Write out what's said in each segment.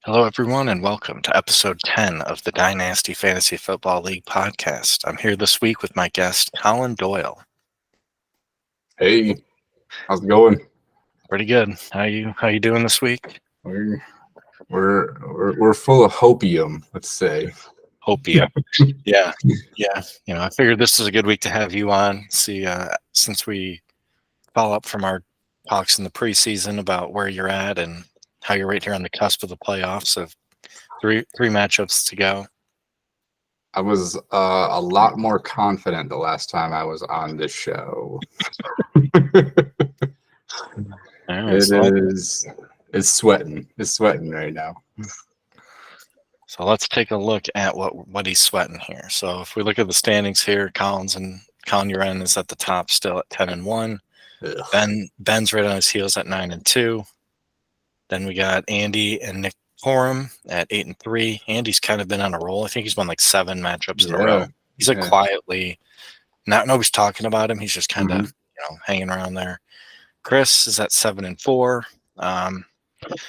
Hello, everyone, and welcome to episode 10 of the Dynasty Fantasy Football League podcast. I'm here this week with my guest, Colin Doyle. Hey, how's it going? Pretty good. How you doing this week? We're full of hopium, let's say. Hopia. Yeah. I figured this is a good week to have you on. See, since we follow up from our talks in the preseason about where you're at and how you're right here on the cusp of the playoffs of three matchups to go. I was a lot more confident the last time I was on this show. All right, It's sweating. It's sweating right now. So let's take a look at what he's sweating here. So if we look at the standings here, Colin Uren is at the top still at 10-1. Ben's right on his heels at 9-2. Then we got Andy and Nick Horam at 8-3. Andy's kind of been on a roll. I think he's won like 7 matchups in a row. He's like quietly, nobody's talking about him. He's just kind of hanging around there. Chris is at 7-4.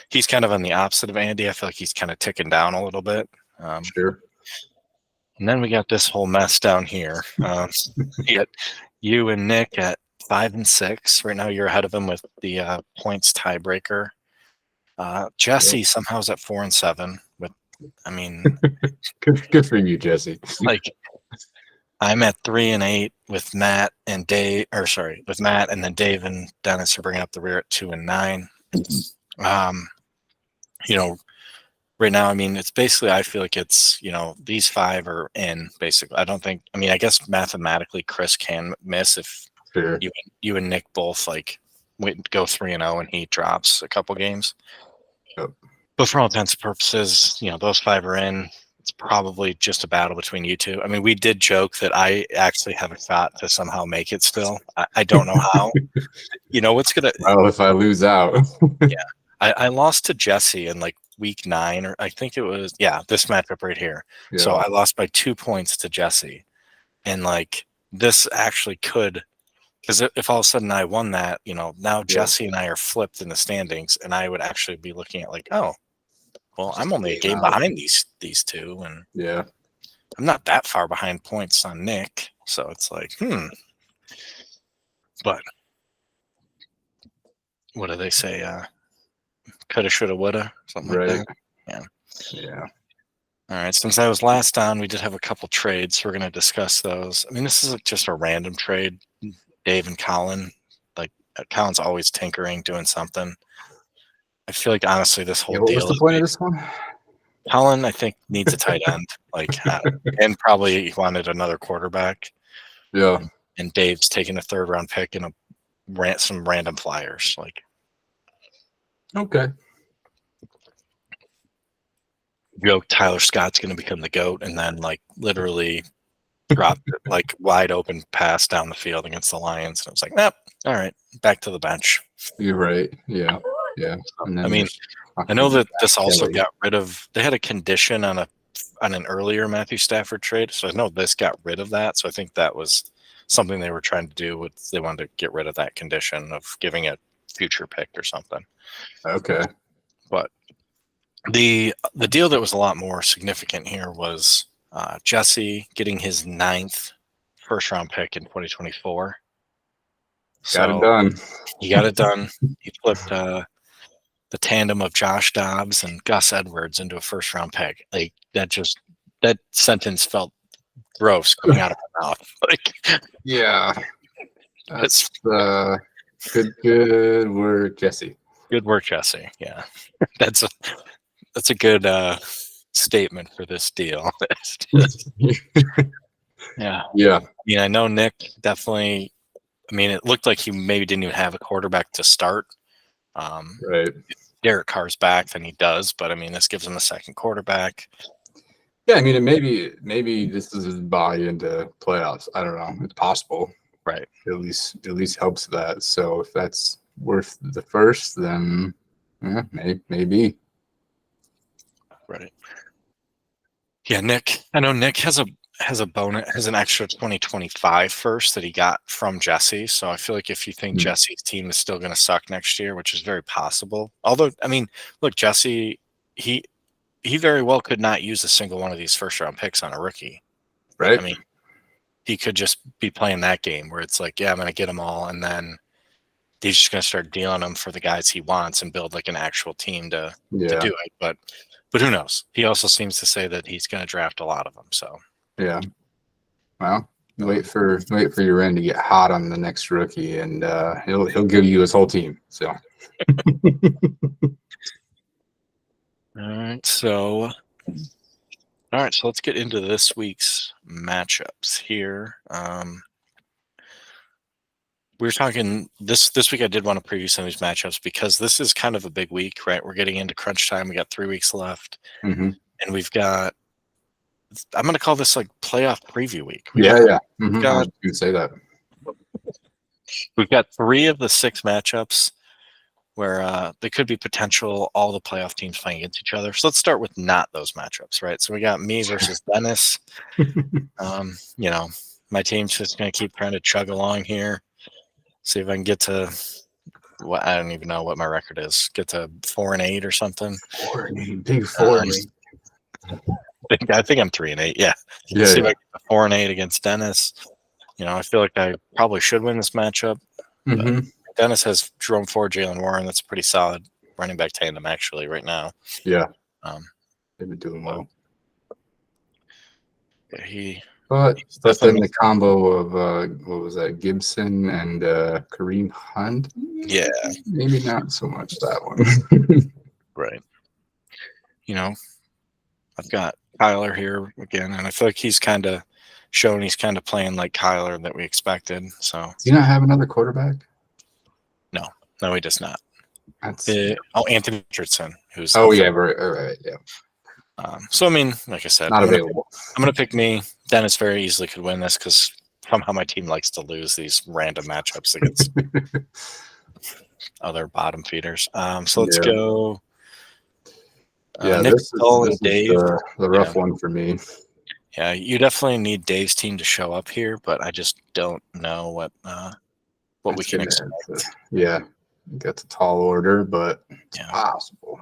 He's kind of on the opposite of Andy. I feel like he's kind of ticking down a little bit. Sure. And then we got this whole mess down here. We got you and Nick at 5-6. Right now you're ahead of him with the points tiebreaker. Jesse somehow is at 4-7. Good for you, Jesse. Like I'm at 3-8 with Matt and Dave, with Matt, and then Dave and Dennis are bringing up the rear at 2-9. Right now, it's basically, I feel like it's, these 5 are in, basically. I guess mathematically Chris can miss if you and Nick both, go 3-0 and he drops a couple games. Yep. But for all intents and purposes, those 5 are in. It's probably just a battle between you two. We did joke that I actually have a shot to somehow make it still. I don't know how. What's going to... Well, if I lose out. Yeah. I lost to Jesse in week 9, or I think it was, this matchup right here. Yeah. So I lost by 2 points to Jesse. And this actually could, because if all of a sudden I won that, now Jesse and I are flipped in the standings, and I would actually be looking at well, I'm only a game behind these two, and I'm not that far behind points on Nick. So it's but what do they say? Coulda, shoulda, woulda, something like that. Yeah. All right. Since I was last on, we did have a couple trades. So we're going to discuss those. This is just a random trade. Dave and Colin, Colin's always tinkering, doing something. I feel like honestly, this whole deal. What's the point of this one? Colin, I think, needs a tight end, and probably he wanted another quarterback. Yeah. And Dave's taking a 3rd-round pick and some random flyers, Okay. Joke Tyler Scott's going to become the GOAT, and then literally drop wide open pass down the field against the Lions. And I was like, nope. All right, back to the bench. You're right. Yeah. I know that this also got rid of. They had a condition on an earlier Matthew Stafford trade, so I know this got rid of that. So I think that was something they were trying to do. They wanted to get rid of that condition of giving it future pick or something. Okay. But the deal that was a lot more significant here was Jesse getting his 9th first-round pick in 2024. Got it done. He got it done. He flipped the tandem of Josh Dobbs and Gus Edwards into a first-round pick. That sentence felt gross coming out of my mouth. Yeah. That's good work, Jesse. Good work, Jesse. Yeah. That's a good statement for this deal. Yeah. I know Nick definitely. It looked like he maybe didn't even have a quarterback to start. Right. If Derek Carr's back, then he does. But this gives him a second quarterback. Yeah, maybe this is his buy into playoffs. I don't know. It's possible. Right. At least helps that. So if that's worth the first, then maybe. Right. Yeah, Nick. I know Nick has an extra 2025 first that he got from Jesse. So I feel like if you think Jesse's team is still going to suck next year, which is very possible. Although, look, Jesse, he very well could not use a single one of these first-round picks on a rookie. Right. I mean, he could just be playing that game where it's like, yeah, I'm going to get them all, and then he's just going to start dealing them for the guys he wants and build like an actual team to do it. But who knows? He also seems to say that he's going to draft a lot of them. So yeah. Well, wait for your end to get hot on the next rookie, and he'll give you his whole team. So. All right, so let's get into this week's matchups here. We were talking this week. I did want to preview some of these matchups because this is kind of a big week, right? We're getting into crunch time. We got 3 weeks left, and we've got. I'm going to call this like playoff preview week. Yeah. I was going to say that. We've got 3 of the 6 matchups where they could be potential all the playoff teams playing against each other. So let's start with not those matchups, right? So we got me versus Dennis. My team's just going to keep trying to chug along here. See if I can get to I don't even know what my record is. Get to 4-8 or something. 4-8, big 4-8. I think I'm 3-8. Yeah. See if I get to 4-8 against Dennis. I feel like I probably should win this matchup. But Dennis has Jerome Ford, Jalen Warren. That's a pretty solid running back tandem actually right now. Yeah. They've been doing well. But then the combo of what was that, Gibson and Kareem Hunt? Yeah. Maybe not so much that one. Right. I've got Kyler here again, and I feel like he's kind of shown he's kind of playing like Kyler that we expected. So does he not have another quarterback? No, he does not. Anthony Richardson, who's right, yeah. So I mean, like I said, not available. I'm gonna pick me. Dennis very easily could win this because somehow my team likes to lose these random matchups against other bottom feeders. So let's go. Nick, this and Dave. Is the rough one for me. Yeah, you definitely need Dave's team to show up here, but I just don't know what we can expect. Got a tall order, but it's possible.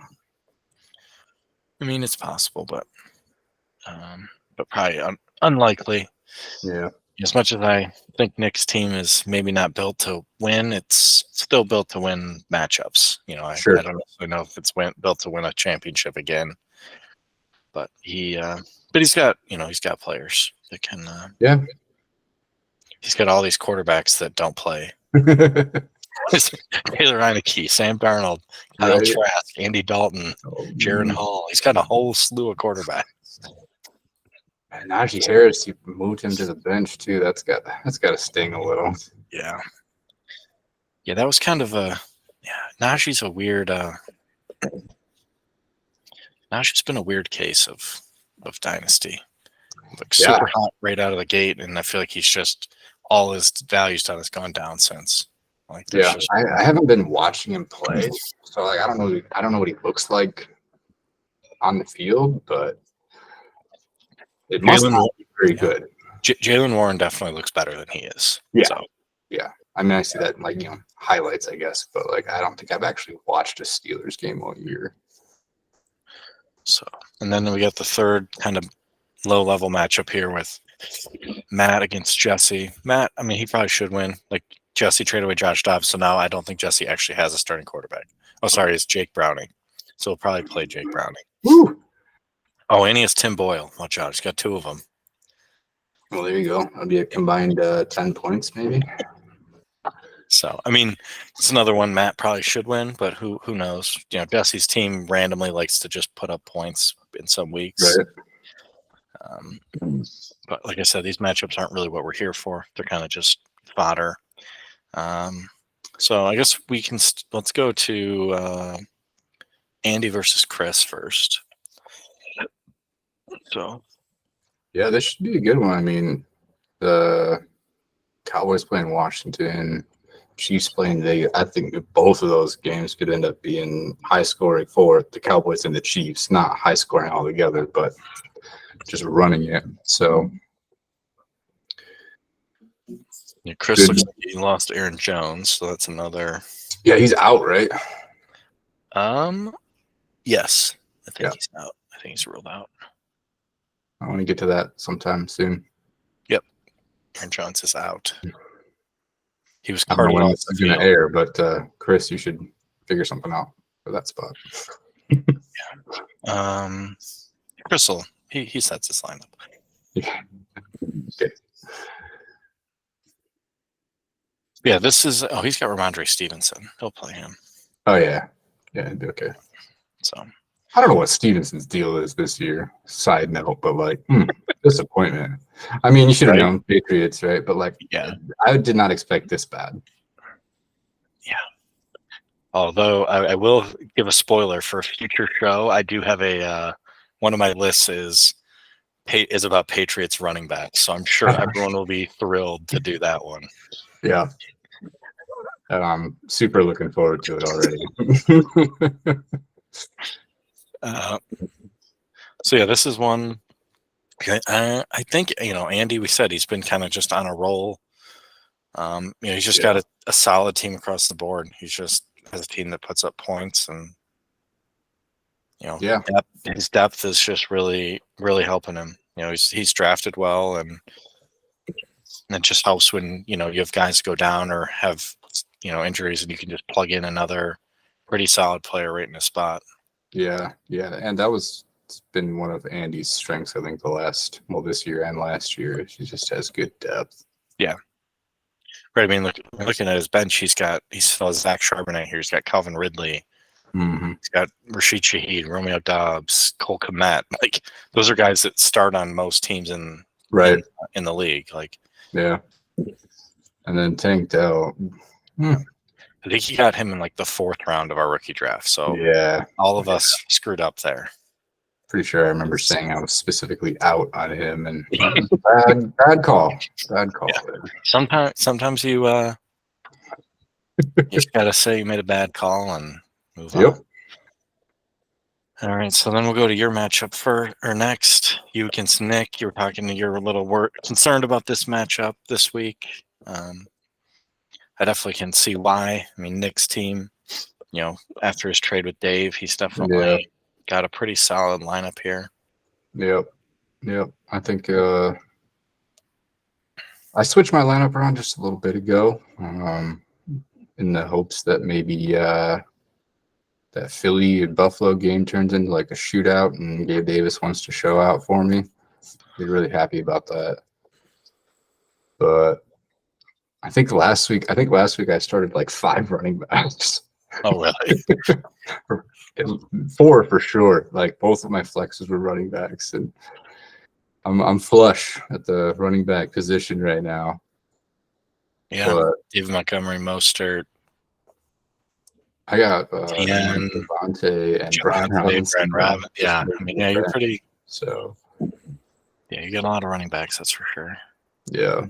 I mean, it's possible, but probably unlikely. Yeah. As much as I think Nick's team is maybe not built to win, it's still built to win matchups. I don't necessarily know if it's built to win a championship again, but he's got he's got players that can. He's got all these quarterbacks that don't play. Taylor Heineke, Sam Darnold, Kyle Trask, Andy Dalton, Jaron Hall. He's got a whole slew of quarterbacks. And Najee Harris, you moved him to the bench too. That's got to sting a little. Yeah, that was kind of Najee's a weird. Najee's been a weird case of dynasty. Super hot right out of the gate, and I feel like he's just all his value stuff has gone down since. I haven't been watching him play, so I don't know what he looks like on the field, but it must not be very good. Jalen Warren definitely looks better than he is. I mean, I see that in highlights, I guess, but I don't think I've actually watched a Steelers game all year. So, and then we got the third kind of low-level matchup here with Matt against Jesse. Matt, I mean, he probably should win. Jesse traded away Josh Dobbs, so now I don't think Jesse actually has a starting quarterback. Oh, sorry, it's Jake Browning. So he'll probably play Jake Browning. Woo! Oh, and he has Tim Boyle. Watch out, he's got 2 of them. Well, there you go. That'll be a combined 10 points, maybe. So, I mean, it's another one Matt probably should win, but who knows? Jesse's team randomly likes to just put up points in some weeks. Right. But like I said, these matchups aren't really what we're here for. They're kind of just fodder. So I guess let's go to Andy versus Chris first. So yeah, this should be a good one. I mean, the Cowboys playing Washington, Chiefs playing Vegas. I think both of those games could end up being high scoring for the Cowboys and the Chiefs. Not high scoring altogether, but just running it. So Chris looks like he lost Aaron Jones, so that's another. Yeah, he's out, right? Yes, I think he's out. I think he's ruled out. I want to get to that sometime soon. Yep. Aaron Jones is out. He was I don't know carted when off this the is going to field. air, but Chris, you should figure something out for that spot. Crystal, he sets his lineup. Yeah. Okay. Yeah, this is. Oh, he's got Ramondre Stevenson. He'll play him. Oh yeah, yeah, it'd be okay. So I don't know what Stevenson's deal is this year. Side note, but like disappointment. I mean, you should have Right. known Patriots, right? But like, yeah, I did not expect this bad. yeah. Although I will give a spoiler for a future show. I do have a one of my lists is about Patriots running backs. So I'm sure everyone will be thrilled to do that one. Yeah. And I'm super looking forward to it already. So yeah, this is one. I think Andy. We said he's been kind of just on a roll. He's just got a solid team across the board. He's just has a team that puts up points, and his depth is just really, really helping him. He's drafted well, and it just helps when you have guys go down or have injuries, and you can just plug in another pretty solid player right in a spot. Yeah, and it's been one of Andy's strengths, I think, this year and last year. He just has good depth. Yeah. Right. I mean, looking at his bench, he still has Zach Charbonnet here. He's got Calvin Ridley. Mm-hmm. He's got Rashid Shaheed, Romeo Doubs, Cole Kmet. Like those are guys that start on most teams in the league. Like, yeah. And then Tank Dell. I think he got him in like the 4th round of our rookie draft. So yeah, all of us screwed up there. Pretty sure I remember saying I was specifically out on him, and bad call. Bad call. Yeah. Sometimes you just gotta say you made a bad call and move on. All right, so then we'll go to your matchup next. You against Nick. You were talking to you're a little concerned about this matchup this week. I definitely can see why. I mean, Nick's team, after his trade with Dave, he's definitely got a pretty solid lineup here. Yep. I think I switched my lineup around just a little bit ago, in the hopes that maybe that Philly and Buffalo game turns into like a shootout, and Gabe Davis wants to show out for me. Be really happy about that. But I think last week I started like 5 running backs. Oh, really? 4 for sure. Like both of my flexes were running backs, and I'm flush at the running back position right now. Yeah, David Montgomery, Mostert. I got Devontae and Brian Robinson. Yeah, I mean, you're pretty. So, yeah, you get a lot of running backs, that's for sure. Yeah.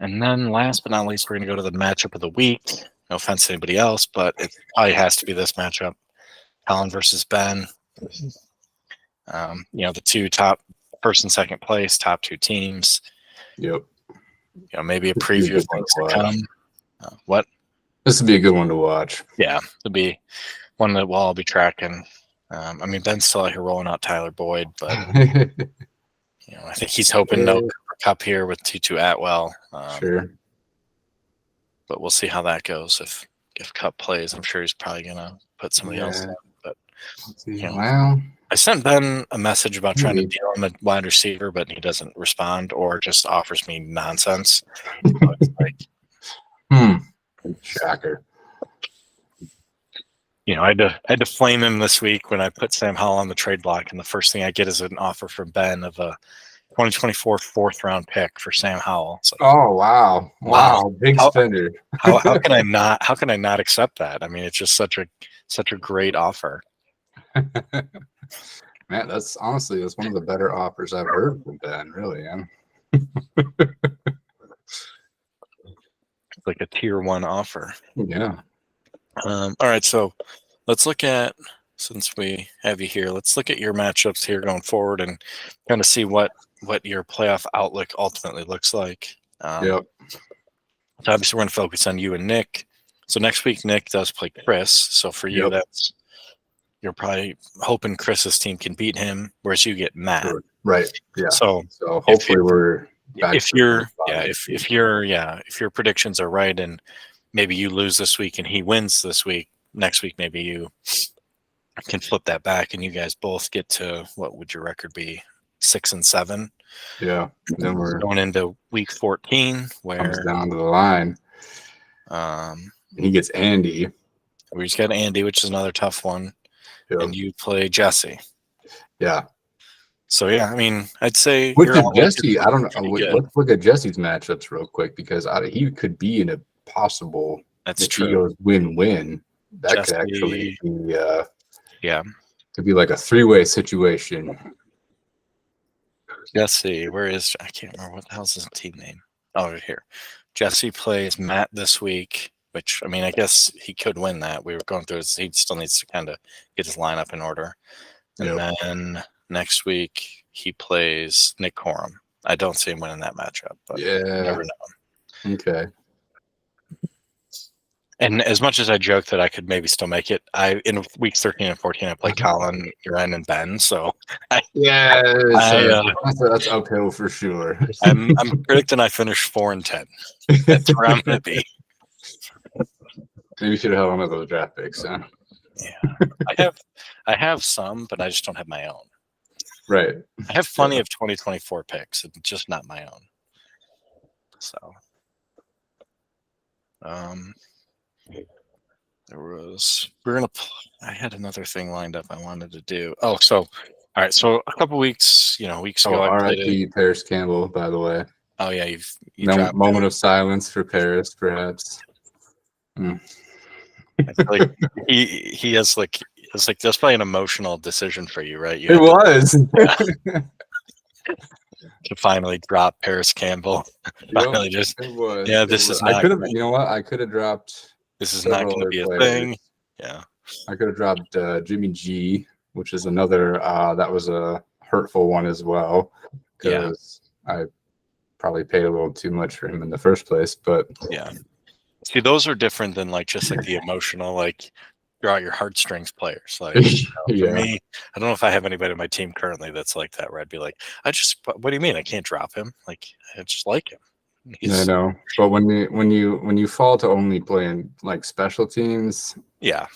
And then last but not least, we're going to go to the matchup of the week. No offense to anybody else, but it probably has to be this matchup. Colin versus Ben. The 2 top first and second place, top 2 teams. Yep. Maybe a preview of things to come. What? This would be a good one to watch. Yeah, it'll be one that we'll all be tracking. I mean, Ben's still out here rolling out Tyler Boyd, but I think he's hoping no Cup here with Tutu Atwell. Sure. But we'll see how that goes. If Cup plays, I'm sure he's probably gonna put somebody else in. But I sent Ben a message about trying to deal him a wide receiver, but he doesn't respond or just offers me nonsense. So it's like, shocker. I had to flame him this week when I put Sam Howell on the trade block, and the first thing I get is an offer from Ben of a 2024 4th round pick for Sam Howell. Like, oh wow, big spender. how can I not accept that? I mean, it's just such a great offer. Man, that's one of the better offers I've heard from Ben. Really, like a tier 1 offer. Yeah. All right, so let's look at, since we have you here, let's look at your matchups here going forward and kind of see what your playoff outlook ultimately looks like. Yep. So obviously we're going to focus on you and Nick. So next week Nick does play Chris. So for you, that's you're probably hoping Chris's team can beat him, whereas you get Matt. Right. Yeah. So hopefully we're back if your predictions are right and maybe you lose this week and he wins this week, next week maybe you can flip that back and you guys both get to, what would your record be? 6-7. Yeah. Then we're going into week 14 where comes down to the line. He gets Andy. We just got Andy, which is another tough one. Yep. And you play Jesse. Yeah. So yeah, I mean, I'd say with Jesse, I don't know. Let's look at Jesse's matchups real quick because he could be in a possible. That's if true. He goes win-win. That Jesse, could actually be. Yeah. Could be like a 3-way situation. Jesse, where is? I can't remember what the hell's his team name. Oh, right here. Jesse plays Matt this week, which I mean, I guess he could win that. We were going through his. He still needs to kind of get his lineup in order, and then next week he plays Nick Corum. I don't see him winning that matchup, but you never know. Okay. And as much as I joke that I could maybe still make it, in weeks 13 and 14 I played Colin, Uren, and Ben. So that's uphill for sure. I'm predicting I finish 4-10. That's where I'm gonna be. Maybe you should have held one of those draft picks, huh? Yeah. I have some, but I just don't have my own. Right. I have plenty of 2024 picks, and just not my own. So I had another thing lined up I wanted to do. Oh, so all right. So a couple weeks ago, I played R.I.P. Paris Campbell, by the way. Oh yeah, you dropped moment of silence for Paris, perhaps. I feel like he has like that's probably an emotional decision for you, right? It was to finally drop Paris Campbell. Finally, it was. Yeah, this is not. I could have. You know what? I could have dropped. This is not going to be a thing. Yeah. I could have dropped Jimmy G, which is another. That was a hurtful one as well, because I probably paid a little too much for him in the first place. But yeah. See, those are different than just the emotional, draw your heartstrings players. For me, I don't know if I have anybody on my team currently that's like that, where I'd be like, what do you mean I can't drop him? I just like him. I know, but when you fall to only playing special teams, that's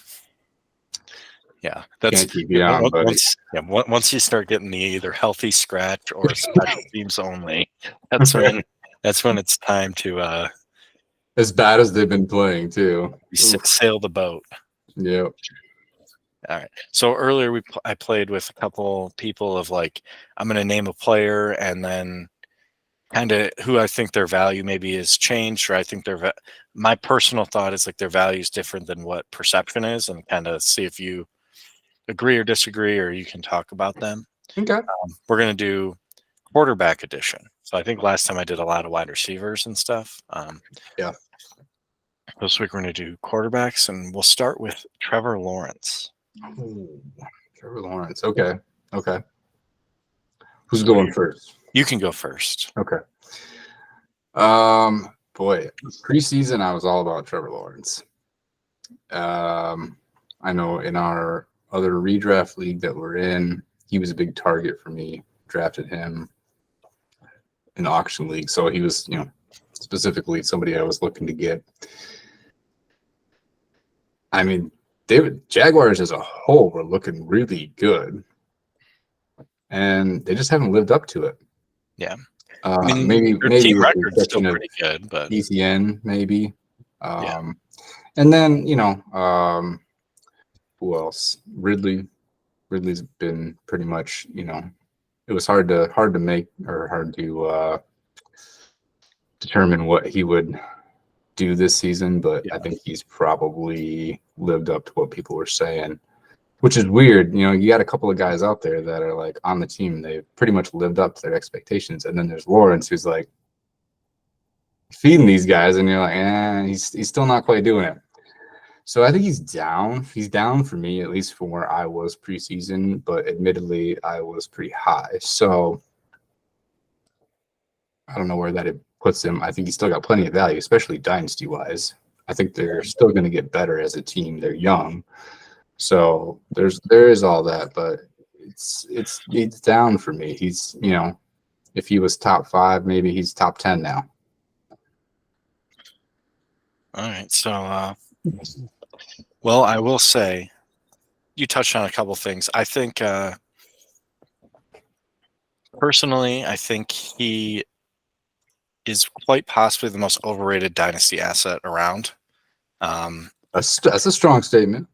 can't keep you on, once you start getting the either healthy scratch or special teams only, that's when it's time to as bad as they've been playing too, sail the boat. Yep. All right. So earlier I played with a couple people of I'm going to name a player and then kind of who I think their value maybe is changed, or I think my personal thought is their value is different than what perception is, and kind of see if you agree or disagree, or you can talk about them. Okay. We're going to do quarterback edition. So I think last time I did a lot of wide receivers and stuff. This week we're going to do quarterbacks, and we'll start with Trevor Lawrence. Oh, Trevor Lawrence. Okay. Who's going first? You can go first. Okay. Boy, preseason I was all about Trevor Lawrence. I know in our other redraft league that we're in, he was a big target for me. Drafted him in the auction league, so he was, specifically somebody I was looking to get. I mean, Jaguars as a whole were looking really good, and they just haven't lived up to it. Yeah. Maybe team record's still pretty good, but ETN maybe. And then who else? Ridley's been pretty much, it was hard to make or hard to determine what he would do this season, but I think he's probably lived up to what people were saying, which is weird. You got a couple of guys out there that are on the team. They've pretty much lived up to their expectations. And then there's Lawrence, who's feeding these guys, and you're like, he's still not quite doing it. So I think he's down. He's down for me, at least from where I was preseason, but admittedly, I was pretty high. So I don't know where that puts him. I think he's still got plenty of value, especially dynasty-wise. I think they're still going to get better as a team. They're young. So there is all that, but it's down for me. He's if he was top 5, maybe he's top 10 now. All right. So, well, I will say you touched on a couple things. I think personally, I think he is quite possibly the most overrated dynasty asset around. That's a strong statement.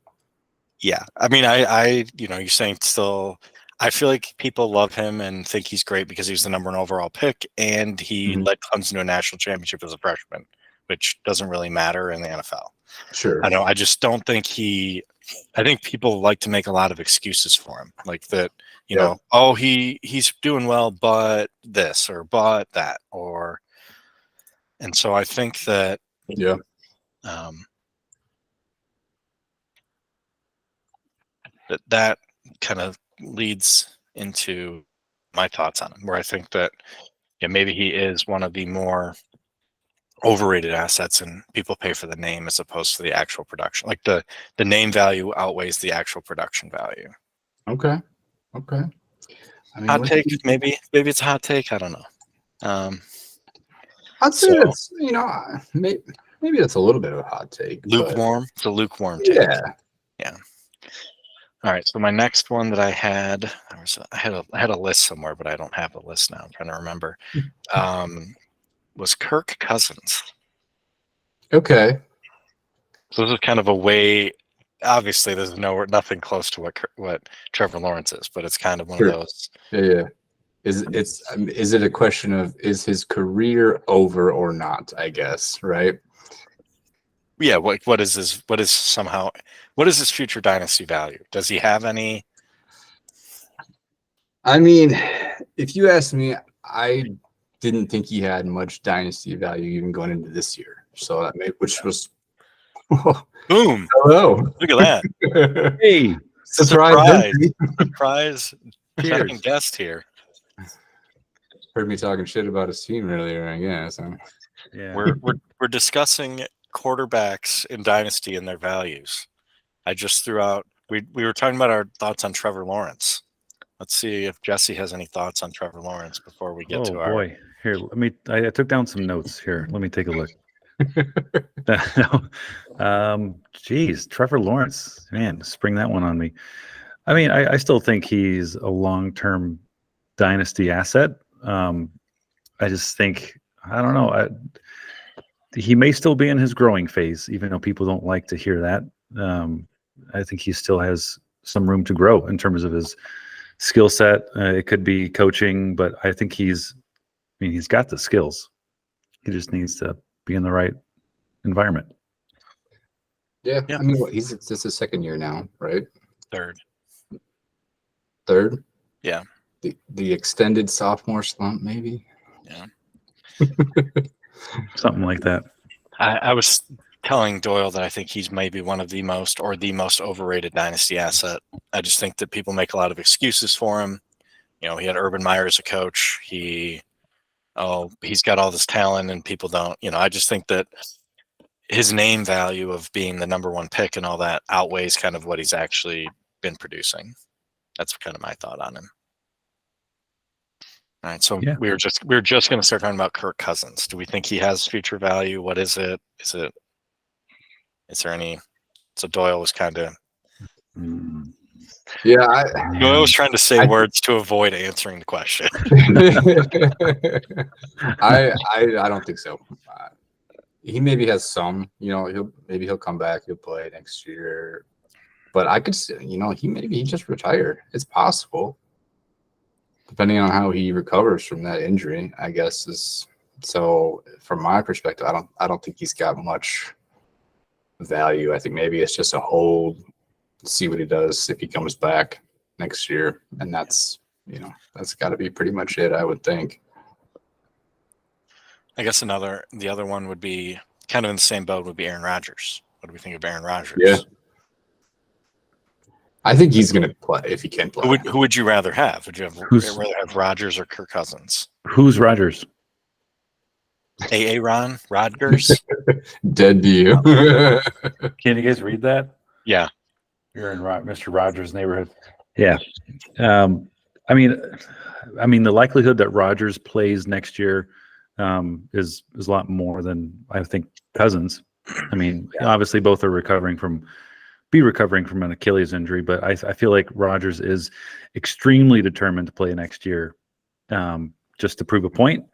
Yeah. I mean, I you're saying still, I feel like people love him and think he's great because he was the number 1 overall pick and he led Clemson to a national championship as a freshman, which doesn't really matter in the NFL. Sure. I know. I just don't think I think people like to make a lot of excuses for him, like that. Oh, he's doing well, but this or but that and so I think that that kind of leads into my thoughts on him, where I think that maybe he is one of the more overrated assets and people pay for the name as opposed to the actual production. Like the name value outweighs the actual production value. Okay. I mean, hot take, maybe it's a hot take. I don't know. I'd say that's maybe that's a little bit of a hot take. Lukewarm. It's a lukewarm take. Yeah. All right. So my next one that I had, I had a list somewhere, but I don't have a list now. I'm trying to remember. Was Kirk Cousins. Okay. So this is kind of a way. Obviously, there's nothing close to what Trevor Lawrence is, but it's kind of one of those. Yeah. Is it a question of is his career over or not? I guess, right? Yeah. What is his future dynasty value? Does he have any? I mean, if you ask me, I didn't think he had much dynasty value even going into this year. So which was boom. Hello. Look at that. Hey, surprise. Second guest here. Heard me talking shit about his team earlier, I guess. Yeah. We're discussing quarterbacks in dynasty and their values. I just threw out we were talking about our thoughts on Trevor Lawrence. Let's see if Jesse has any thoughts on Trevor Lawrence before we get to our. Oh boy, here I took down some notes here. Let me take a look. Geez, Trevor Lawrence, man, spring that one on me. I mean, I still think he's a long-term dynasty asset. I just think, I don't know, he may still be in his growing phase, even though people don't like to hear that. I think he still has some room to grow in terms of his skill set. It could be coaching, but I think he's got the skills. He just needs to be in the right environment. Yeah. I mean, this is his second year now, right? Third? Yeah. The extended sophomore slump, maybe? Yeah. Something like that. I was telling Doyle that I think he's maybe one of the most overrated dynasty asset. I just think that people make a lot of excuses for him. He had Urban Meyer as a coach. He's got all this talent and people don't, I just think that his name value of being the number 1 pick and all that outweighs kind of what he's actually been producing. That's kind of my thought on him. All right. So we were just going to start talking about Kirk Cousins. Do we think he has future value? What is it? Is there any? So Doyle was kind of. Yeah. Doyle was trying to say words to avoid answering the question. I don't think so. He maybe has some, he'll come back, he'll play next year. But I could say, he just retired. It's possible. Depending on how he recovers from that injury, I guess is so from my perspective, I don't think he's got much value. I think maybe it's just a hold, see what he does if he comes back next year. And that's got to be pretty much it, I would think. I guess the other one would be kind of in the same boat would be Aaron Rodgers. What do we think of Aaron Rodgers? Yeah. I think he's going to play if he can play. Who would you rather have? Would you rather have Rodgers or Kirk Cousins? Who's Rodgers? Ron Rodgers. Dead to you. Can you guys read that? Yeah. You're in Mr. Rogers' neighborhood. Yeah. I mean, the likelihood that Rogers plays next year is a lot more than I think Cousins. I mean, obviously both are recovering from an Achilles injury, but I feel like Rogers is extremely determined to play next year, just to prove a point,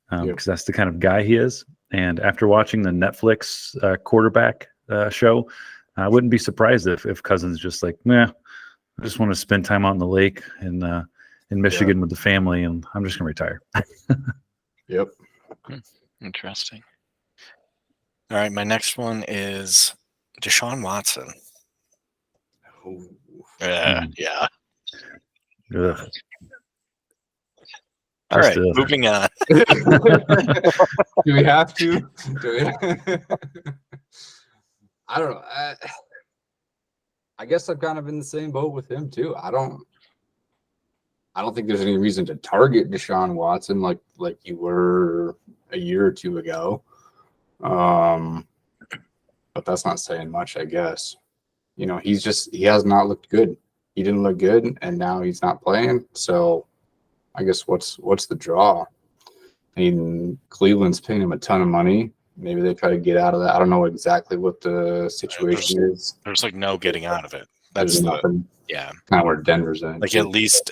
because that's the kind of guy he is. And after watching the Netflix quarterback show, I wouldn't be surprised if Cousins just like, I just want to spend time out in the lake in Michigan with the family, and I'm just going to retire. Yep. Interesting. All right, my next one is Deshaun Watson. Yeah. Ugh. All right, moving on. Do we have to? I don't know. I guess I'm kind of in the same boat with him too. I don't think there's any reason to target Deshaun Watson like you were a year or two ago. But that's not saying much, I guess. He has not looked good. He didn't look good, and now he's not playing. So I guess what's the draw? I mean, Cleveland's paying him a ton of money. Maybe they try to get out of that. I don't know exactly what the situation is. There's like no getting out of it. That's nothing. Yeah. Kind of where Denver's in. Like at least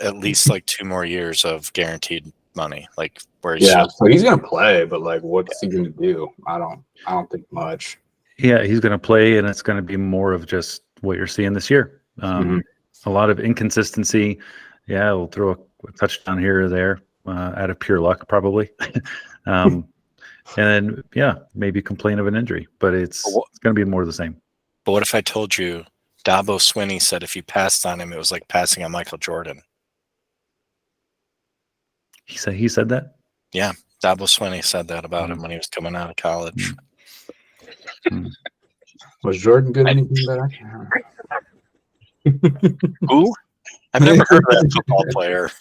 like 2 more years of guaranteed money. Like where he's so he's gonna play, but like what's he gonna do? I don't think much. Yeah, he's gonna play, and it's gonna be more of just what you're seeing this year. A lot of inconsistency. Yeah, we'll throw a touchdown here or there out of pure luck, probably. And then, maybe complain of an injury, but it's going to be more of the same. But what if I told you Dabo Swinney said if you passed on him, it was like passing on Michael Jordan? He said that? Yeah, Dabo Swinney said that about him when he was coming out of college. Was Jordan good when he came back? Who? I've never heard of that football player.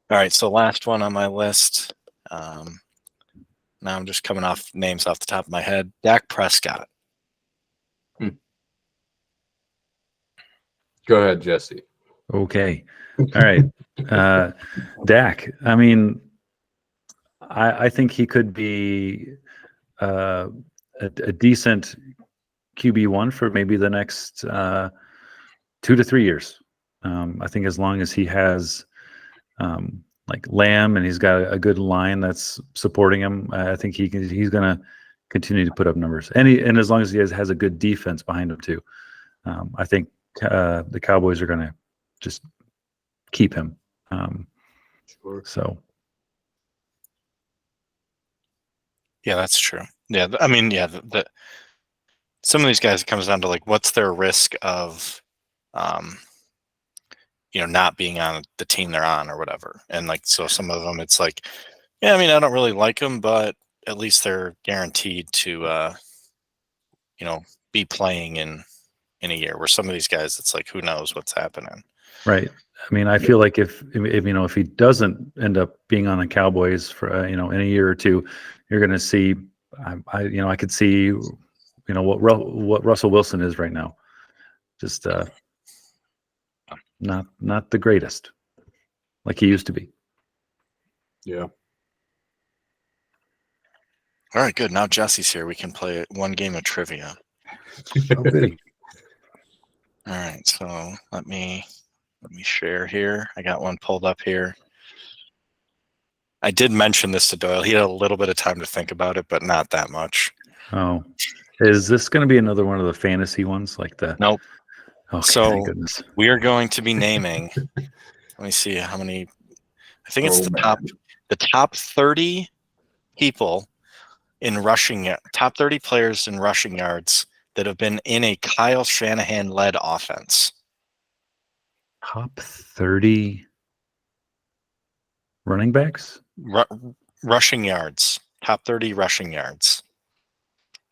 All right, so last one on my list. Now I'm just coming off names off the top of my head. Dak Prescott. Go ahead, Jesse. Okay. All right. Dak. I mean, I think he could be a decent QB1 for maybe the next 2 to 3 years. I think as long as he has like Lamb and he's got a good line that's supporting him, I think he's going to continue to put up numbers. And as long as he has a good defense behind him too, I think the Cowboys are going to just keep him. Sure. So. Yeah, that's true. Yeah, I mean, some of these guys, it comes down to like what's their risk of not being on the team they're on or whatever. And like, so some of them, it's like, I mean, I don't really like them, but at least they're guaranteed to, be playing in a year. Where some of these guys, it's like, who knows what's happening. Right. I mean, I feel like if he doesn't end up being on the Cowboys for in a year or two, you're going to see, I could see, what Russell Wilson is right now, just not the greatest, like he used to be. Yeah. All right, good. Now Jesse's here. We can play one game of trivia. Okay. All right, so let me share here. I got one pulled up here. I did mention this to Doyle. He had a little bit of time to think about it, but not that much. Oh, is this going to be another one of the fantasy ones like the? Nope. Okay, so thank goodness. We are going to be naming. Let me see how many. I think it's the top 30 people in rushing. Top 30 players in rushing yards that have been in a Kyle Shanahan led offense. Top 30 running backs? Rushing yards. Top 30 rushing yards.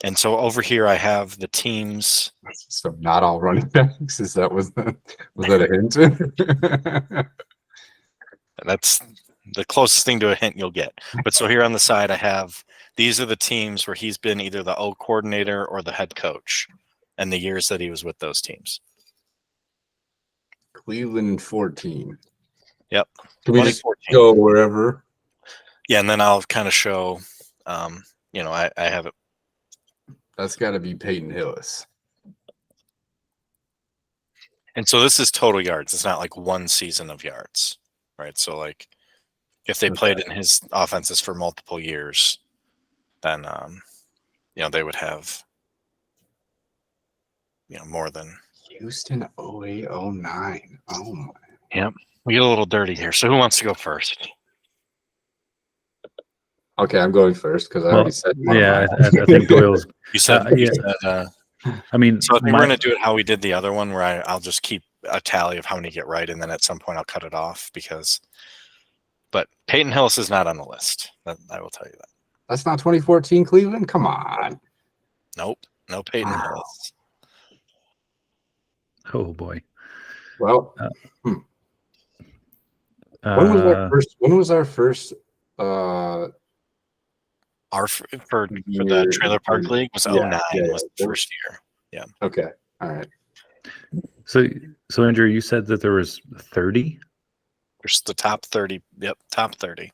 And so over here I have the teams. So not all running backs. Was that a hint? That's the closest thing to a hint you'll get. But so here on the side I have, these are the teams where he's been either the O coordinator or the head coach. and the years that he was with those teams. Cleveland 14. Yep. Can we just 2014. go wherever? Yeah, and then I'll kind of show, I have it. That's got to be Peyton Hillis. And so this is total yards. It's not like one season of yards, right? So like if they played in his offenses for multiple years, then, they would have, more than. Houston 0809. Oh, my. Yep. We get a little dirty here. So who wants to go first? Okay, I'm going first because I already said one of Yeah, mine. I think Doyle's. You said, I mean, so I think we're going to do it how we did the other one, where I'll just keep a tally of how many get right, and then at some point I'll cut it off but Peyton Hillis is not on the list. I will tell you that. That's not 2014 Cleveland? Come on. Nope. No Peyton Hillis. oh boy. Well, when was our first For the Trailer Park League was 09 was the first year. Yeah. Okay. All right. So Andrew, you said that there was 30? There's the top 30. Yep, top 30.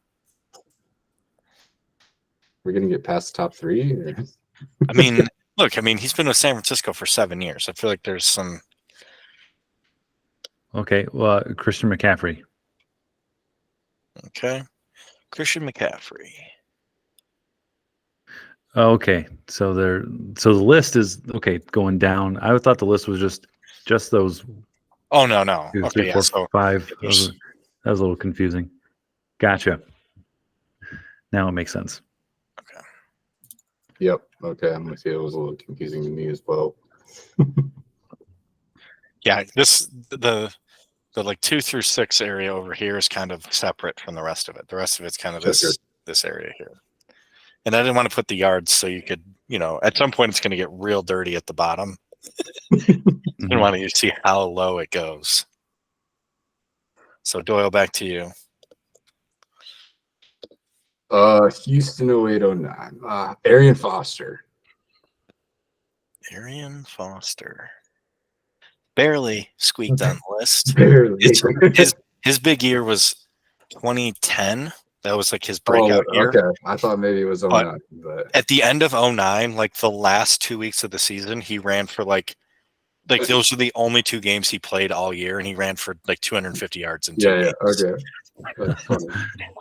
We're going to get past the top 3? Or? I mean, look, he's been with San Francisco for 7 years. I feel like there's some. Okay, well, Christian McCaffrey. Okay. Christian McCaffrey. Okay, so the list is going down. I thought the list was just those. Oh no. 2, Okay, 3, 4, so 5. That was a little confusing. Gotcha. Now it makes sense. Okay. Yep. Okay, I'm with you. It was a little confusing to me as well. Yeah, the like 2 through 6 area over here is kind of separate from the rest of it. The rest of it's kind of this area here. And I didn't want to put the yards so you could, at some point it's going to get real dirty at the bottom. I want you to see how low it goes. So Doyle, back to you. Houston 0809. Arian Foster. Arian Foster. Barely squeaked on the list. Barely. His big year was 2010. That was like his breakout year. Okay. I thought maybe it was 09. But at the end of 09, like the last 2 weeks of the season, he ran for like those are the only 2 games he played all year, and he ran for like 250 yards in 2 games. Okay. That's funny.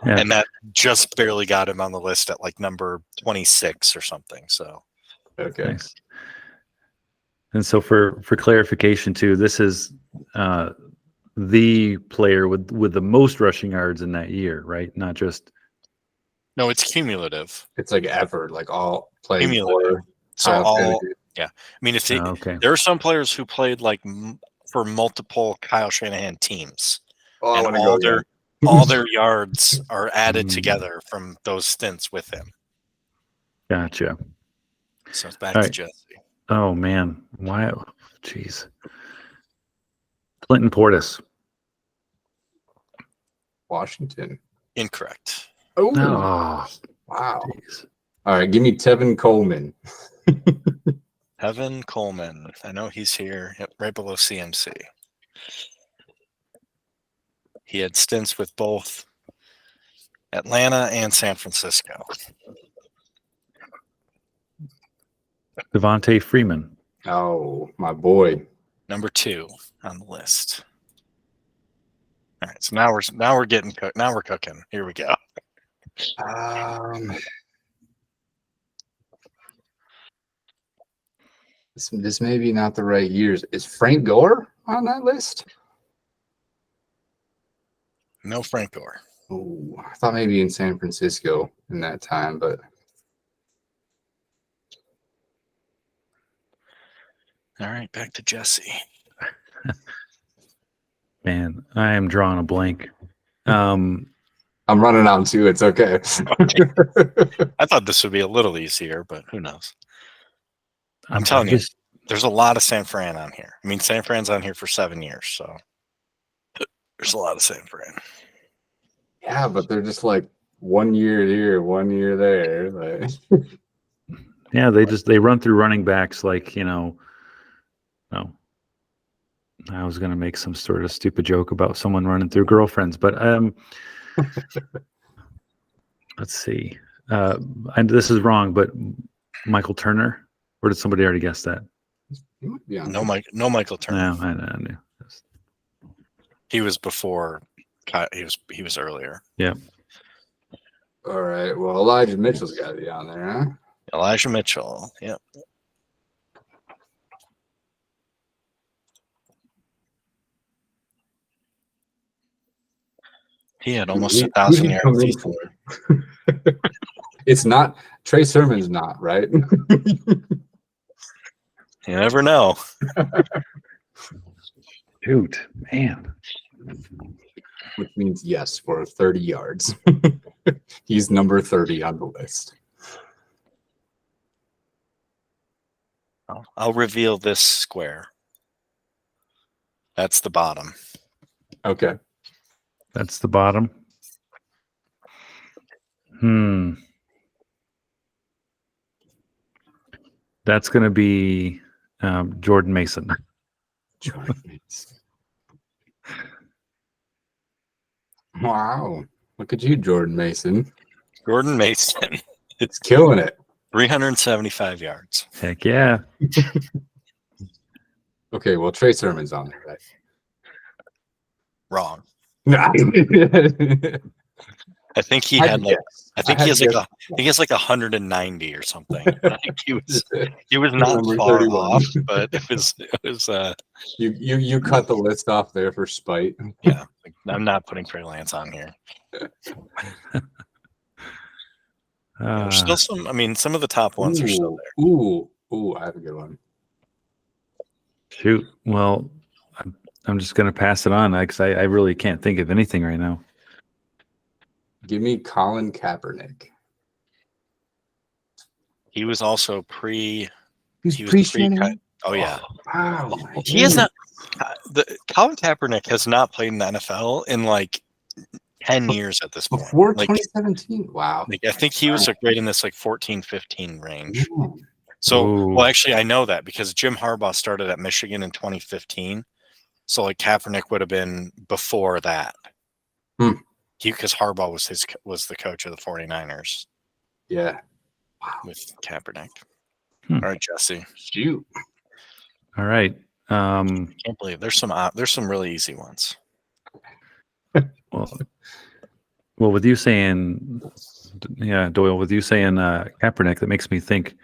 Yeah. And that just barely got him on the list at like number 26 or something. So Okay. Nice. And so for clarification too, this is the player with the most rushing yards in that year, right? Not just. no, it's cumulative. It's like ever, like all playing Cumulative. So yeah. If there are some players who played like for multiple Kyle Shanahan teams, and all their yards are added together from those stints with him. Gotcha. So it's back to Jesse. Oh man, wow, jeez. Clinton Portis. Washington. Incorrect. Oh, Oh, wow. geez. All right, give me Tevin Coleman. Tevin Coleman. I know he's here, right below CMC. He had stints with both Atlanta and San Francisco. Devontae Freeman. Oh, my boy. Number 2 on the list. All right, so now we're getting cooked. Now we're cooking. Here we go. This may be not the right years. Is Frank Gore on that list? No Frank Gore. Oh, I thought maybe in San Francisco in that time, but all right, back to Jesse. Man, I am drawing a blank. I'm running out too. It's okay. I thought this would be a little easier, but who knows? I'm telling you, there's a lot of San Fran on here. San Fran's on here for 7 years, so there's a lot of San Fran. Yeah, but they're just like 1 year here, 1 year there. Like. Yeah, they run through running backs like No. I was going to make some sort of stupid joke about someone running through girlfriends, but let's see. And this is wrong, but Michael Turner, or did somebody already guess that? He might be on No, there. no Michael Turner. No, I knew. He was before. He was earlier. Yeah. All right. Well, Elijah Mitchell's got to be on there, huh? Elijah Mitchell. Yep. He had almost 1,000 Who'd he come yards in season. for? It's not Trey Sermon's not, right? You never know. Shoot, man. Which means yes for 30 yards. He's number 30 on the list. I'll reveal this square. That's the bottom. Okay. That's the bottom. That's going to be Jordan Mason. Jordan Mason. Wow. Look at you, Jordan Mason. Jordan Mason. It's killing it. 375 yards. Heck yeah. Okay, well, Trey Sermon's on there, right? Wrong. Nah. I think he had like. I think he has like I think he has like 190 or something. I think he was not Number far 31. off, but it was you cut the list off there for spite. yeah. I'm not putting Trey Lance on here. There's still some. I mean, some of the top ones are still there. Ooh! I have a good one. Shoot. Well, I'm just going to pass it on because I really can't think of anything right now. Give me Colin Kaepernick. He was also pre. He was pre-Shanahan? Oh yeah. Wow. He has not. Colin Kaepernick has not played in the NFL in like 10 years at this point. Before like, 2017. Wow. Like, I think he was like right in this like 14-15 range. Yeah. So, Ooh. well, actually, I know that because Jim Harbaugh started at Michigan in 2015. So, like, Kaepernick would have been before that. Because Harbaugh was the coach of the 49ers. Yeah. With Kaepernick. All right, Jesse. Shoot. All right. Can't believe there's some really easy ones. Well, with you saying, Doyle, with you saying Kaepernick, that makes me think.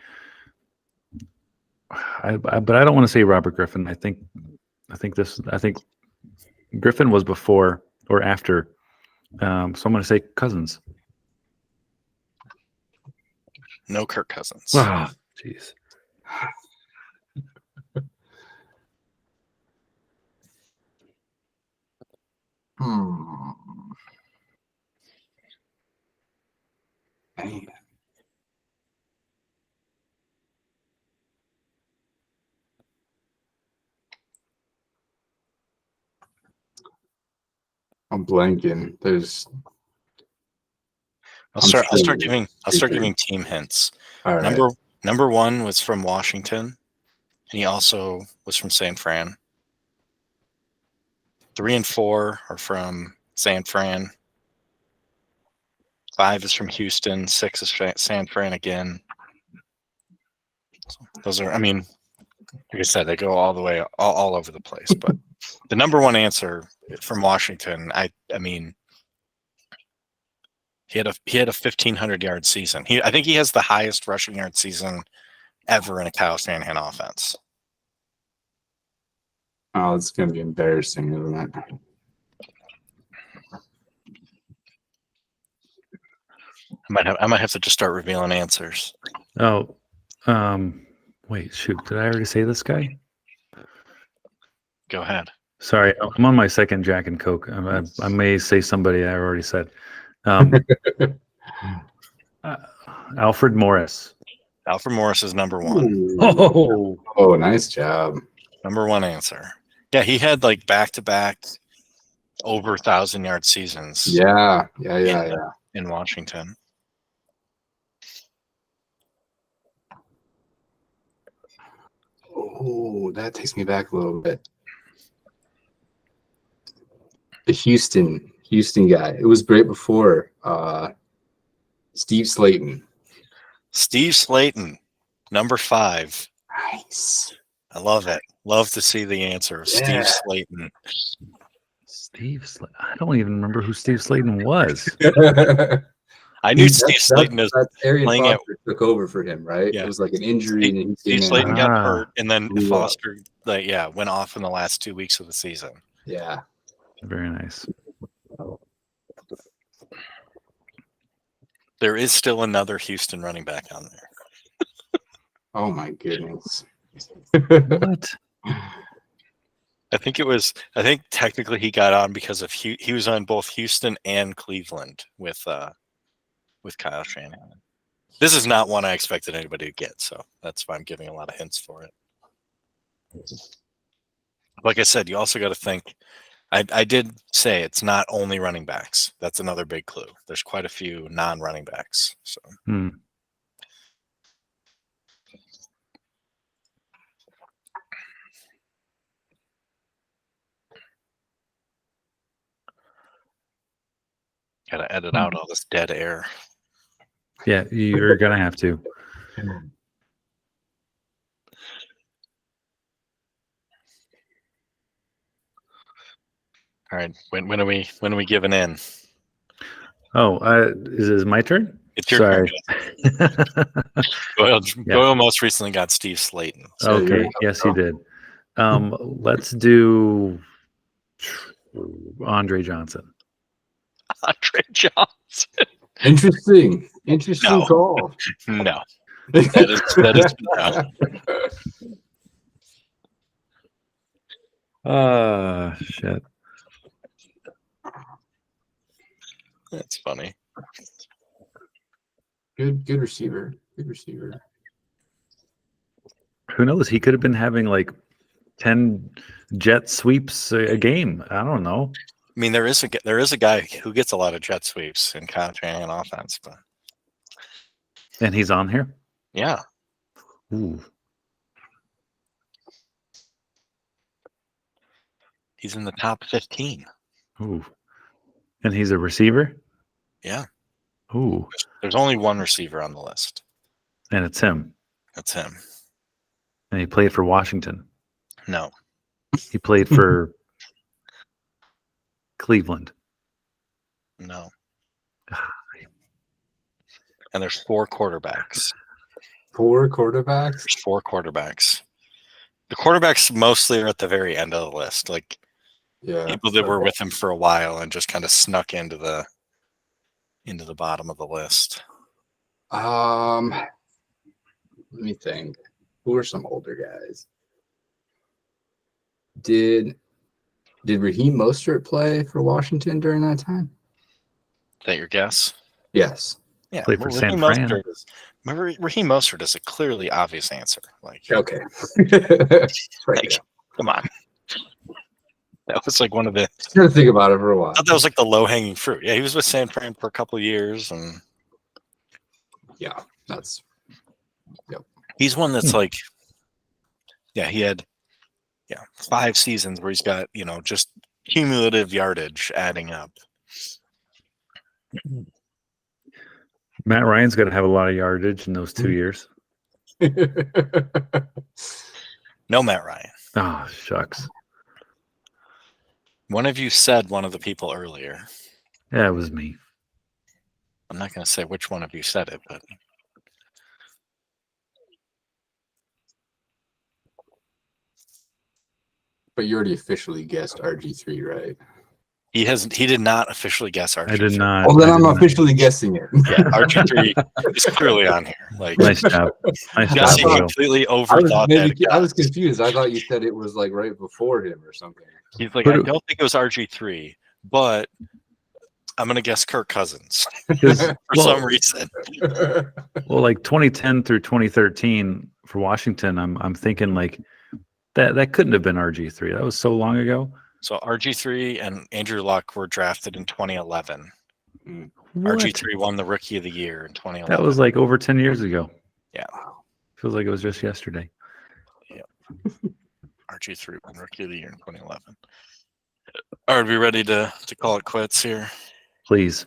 But I don't want to say Robert Griffin. I think Griffin was before or after. So I'm going to say Cousins. No Kirk Cousins. Oh, jeez. Man. I'm blanking. I'll start giving team hints. All right. Number one was from Washington, and he also was from San Fran. 3 and 4 are from San Fran. 5 is from Houston. 6 is San Fran again. So those are, I mean, like I said, they go all the way, all over the place. But the number one answer from Washington, I mean, he had a 1,500-yard season. I think he has the highest rushing yard season ever in a Kyle Shanahan offense. Oh, it's gonna be embarrassing, isn't it? I might have to just start revealing answers. Oh, wait, shoot! Did I already say this guy? Go ahead. Sorry, I'm on my second Jack and Coke. I may say somebody I already said. Alfred Morris. Alfred Morris is number one. Oh, nice job. Number one answer. Yeah, he had like back-to-back over 1,000-yard seasons. Yeah. In Washington. Oh, that takes me back a little bit. The Houston guy. It was great before Steve Slayton. Steve Slayton, number 5. Nice. I love it. Love to see the answer of Steve Slayton. I don't even remember who Steve Slayton was. I knew Steve Slayton is that's Arian playing Foster took over for him, right? Yeah. It was like an injury, and he Steve came Slayton in. got hurt, and then blew Foster, went off in the last 2 weeks of the season. Yeah. Very nice. There is still another Houston running back on there. Oh my goodness. What? I think technically he got on because of he was on both Houston and Cleveland with Kyle Shanahan. This is not one I expected anybody to get, so that's why I'm giving a lot of hints for it. Like I said, you also got to think. I did say it's not only running backs. That's another big clue. There's quite a few non-running backs. So. Got to edit out all this dead air. Yeah, you're gonna have to. All right, when are we giving in? Oh, is it my turn? It's your Sorry. turn. Doyle most recently got Steve Slayton. So okay, yes, he did. Let's do Andre Johnson. Andre Johnson. Interesting No. call. No. That is no. Shit. That's funny. Good receiver. Good receiver. Who knows? He could have been having like 10 jet sweeps a game. I don't know. I mean, there is a guy who gets a lot of jet sweeps in Kyle Shanahan offense, but and he's on here. Yeah. Ooh. He's in the top 15. Ooh. And he's a receiver? Yeah. Ooh. There's only one receiver on the list. And it's him. That's him. And he played for Washington. No. He played for Cleveland. No. And there's 4 quarterbacks. 4 quarterbacks? There's 4 quarterbacks. The quarterbacks mostly are at the very end of the list. Like people that were with him for a while and just kind of snuck into the bottom of the list. Let me think. Who are some older guys? Did Raheem Mostert play for Washington during that time? Is that your guess? Yes. Yeah. Played for San Fran. Raheem Mostert is a clearly obvious answer. Like, okay. Come on. That was like one of the. Just gonna think about it for a while. I thought that was like the low-hanging fruit. Yeah, he was with San Fran for a couple of years, and yeah, that's. Yep. He's one that's like, he had, 5 seasons where he's got just cumulative yardage adding up. Matt Ryan's got to have a lot of yardage in those 2 years. No Matt Ryan. Oh, shucks. One of you said one of the people earlier. Yeah, it was me. I'm not going to say which one of you said it, but. But you already officially guessed RG3, right? He did not officially guess RG3. I did not. Well, then I'm officially guessing it. Yeah, RG3 is clearly on here. Like, nice job. Jesse completely overthought that. I was confused. I thought you said it was like right before him or something. He's like, I don't think it was RG3, but I'm going to guess Kirk Cousins for some reason. Well, like 2010 through 2013 for Washington, I'm thinking like that couldn't have been RG3. That was so long ago. So RG3 and Andrew Luck were drafted in 2011. What? RG3 won the Rookie of the Year in 2011. That was like over 10 years ago. Yeah. Feels like it was just yesterday. Yeah. RG3 won Rookie of the Year in 2011. Are we ready to call it quits here? Please.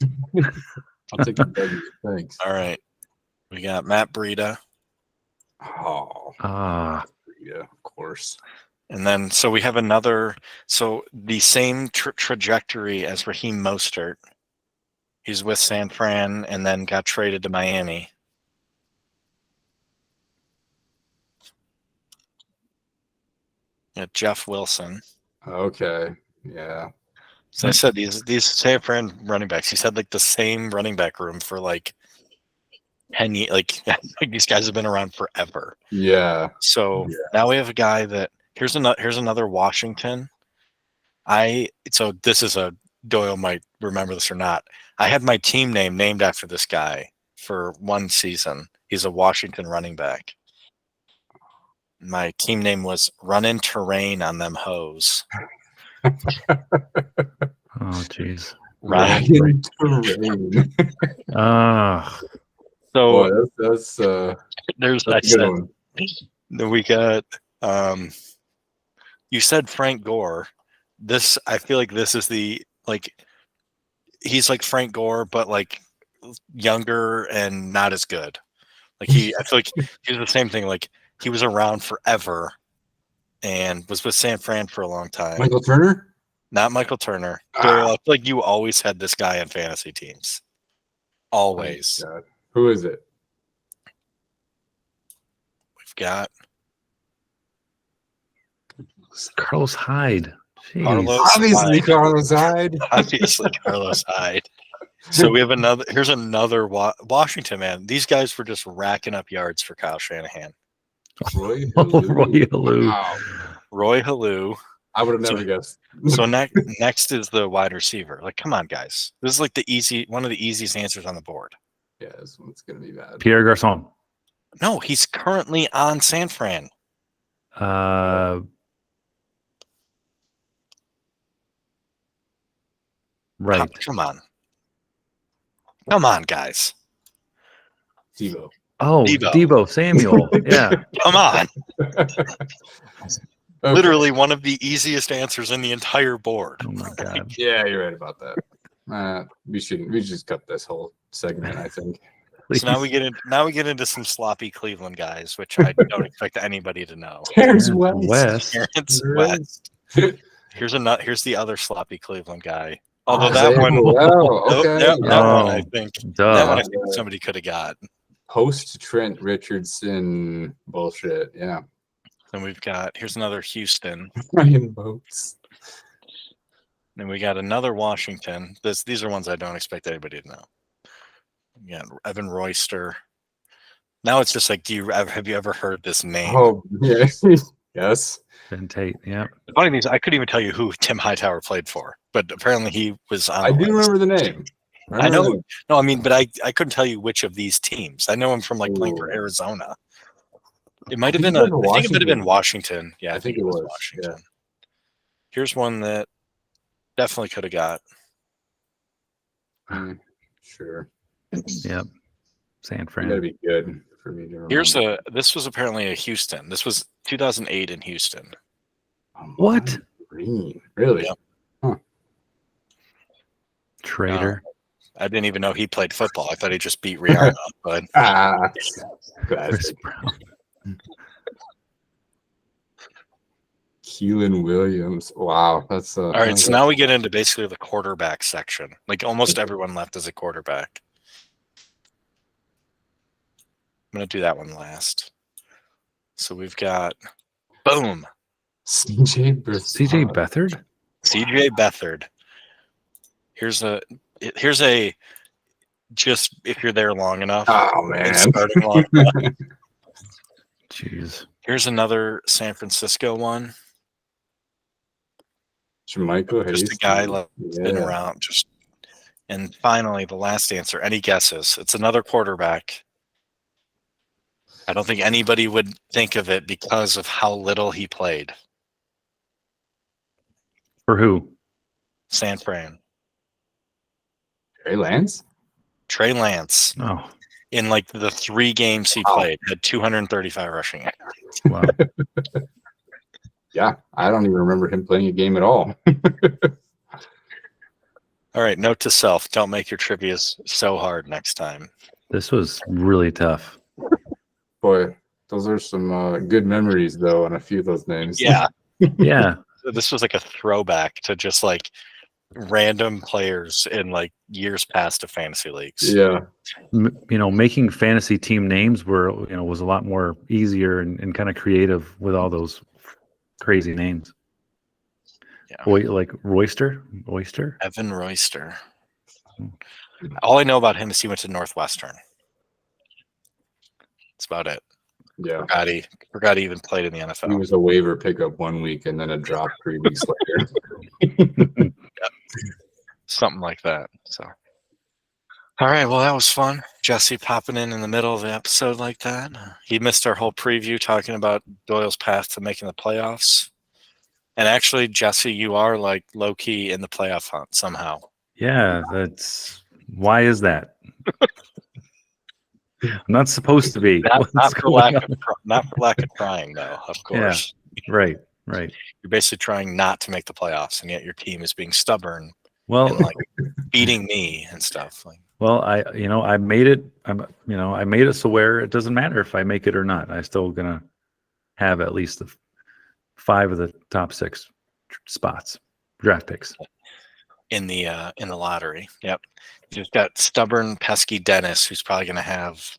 I'll take a W. Thanks. All right. We got Matt Breida. Oh, yeah, of course. And then, so we have another, so the same trajectory as Raheem Mostert. He's with San Fran and then got traded to Miami. Yeah, Jeff Wilson. Okay. Yeah. So I said these San Fran running backs. He's had like the same running back room for like 10 years. Like these guys have been around forever. Yeah. So now we have a guy that here's another Washington. So this is a Doyle might remember this or not. I had my team name named after this guy for one season. He's a Washington running back. My team name was Running Terrain on Them Hoes. Oh, jeez. Ryan Terrain. So Boy, that's there's a good one. Then we got you said Frank Gore. This I feel like this is the he's like Frank Gore, but like younger and not as good. Like I feel like he's the same thing. Like he was around forever and was with San Fran for a long time. Michael Turner? Not Michael Turner. Doyle, I feel like you always had this guy on fantasy teams. Always. Oh, who is it? We've got Carlos Hyde. Jeez. Carlos Hyde. Obviously, Carlos Hyde. So we have another. Here's another Washington man. These guys were just racking up yards for Kyle Shanahan. Roy Halou. Wow. Roy Halou. I would have never guessed. So next is the wide receiver. Like, come on, guys. This is like one of the easiest answers on the board. Yeah, this one's gonna be bad. Pierre Garçon. No, he's currently on San Fran. Right. Come on, guys. Deebo. Oh, Deebo Samuel. Yeah. Come on. Okay. Literally one of the easiest answers in the entire board. Oh my god. Yeah, you're right about that. We just cut this whole segment, I think. Please. So now we get into some sloppy Cleveland guys, which I don't expect anybody to know. Terrence West. Terrence West. Here's the other sloppy Cleveland guy. Although Isaiah that one, okay. that one I think somebody could have got. Post Trent Richardson bullshit. Yeah. Then here's another Houston. Ryan Boats. Then we got another Washington. These are ones I don't expect anybody to know. Yeah, Evan Royster. Now it's just like, have you ever heard this name? Oh, yeah. Yes. Ben Tate. Yeah. The funny thing is, I couldn't even tell you who Tim Hightower played for, but apparently he was on. I do remember the name. I know. No, I mean, but I couldn't tell you which of these teams. I know him from like playing for Arizona. It might have been I think it might have been Washington. Yeah, I think it was Washington. Yeah. Here's one that definitely could have got. Sure. Yep. San Fran. That'd be good for me to remember. This was apparently a Houston. This was 2008 in Houston. What? Green. Really? Yep. Huh. Traitor. I didn't even know he played football. I thought he just beat Rihanna. But Chris Brown. Keelan Williams. Wow, that's all right. So now we get into basically the quarterback section. Like almost everyone left as a quarterback. I'm gonna do that one last. So we've got boom. CJ Beathard. CJ Beathard. Here's a just if you're there long enough. Oh man. Starting long enough. Jeez. Here's another San Francisco one. Jermichael Hasty. Just a guy that's been around. And finally, the last answer. Any guesses? It's another quarterback. I don't think anybody would think of it because of how little he played. For who? San Fran. Trey Lance. Trey Lance. Oh. in like the 3 games he played, had 235 rushing yards. Wow. Yeah, I don't even remember him playing a game at all. All right, note to self: don't make your trivias so hard next time. This was really tough. Boy, those are some good memories, though, on a few of those names. Yeah, Yeah. this was like a throwback to just like random players in like years past of fantasy leagues. Yeah. Making fantasy team names was a lot more easier and kind of creative with all those crazy names. Yeah. Like Oyster. Evan Royster. All I know about him is he went to Northwestern. That's about it. Yeah. Forgot he even played in the He NFL. was a waiver pickup 1 week and then a drop 3 weeks later. Something like that. So, all right. Well, that was fun. Jesse popping in the middle of the episode like that. He missed our whole preview talking about Doyle's path to making the playoffs. And actually, Jesse, you are like low key in the playoff hunt somehow. Yeah, why is that? I'm not supposed to be. Not for lack of trying, though. Of course. Yeah, right. You're basically trying not to make the playoffs, and yet your team is being stubborn Well, and like beating me and stuff. Like, well, I made it. I made it so where it doesn't matter if I make it or not. I'm still gonna have at least 5 of the top 6 spots, draft picks in the lottery. Yep. You've got stubborn, pesky Dennis, who's probably going to have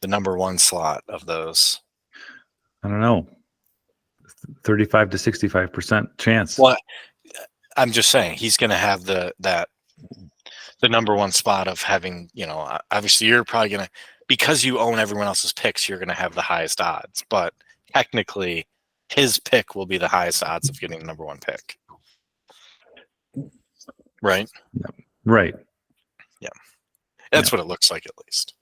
the number 1 slot of those. I don't know, 35 to 65% chance. Well, I'm just saying he's going to have the number 1 spot of having, obviously you're probably going to, because you own everyone else's picks, you're going to have the highest odds. But technically, his pick will be the highest odds of getting the number 1 pick. Right? Right. Yeah. That's what it looks like, at least.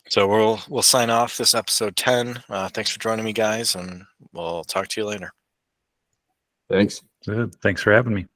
So we'll sign off this episode 10. Thanks for joining me, guys, and we'll talk to you later. Thanks. Good. Thanks for having me.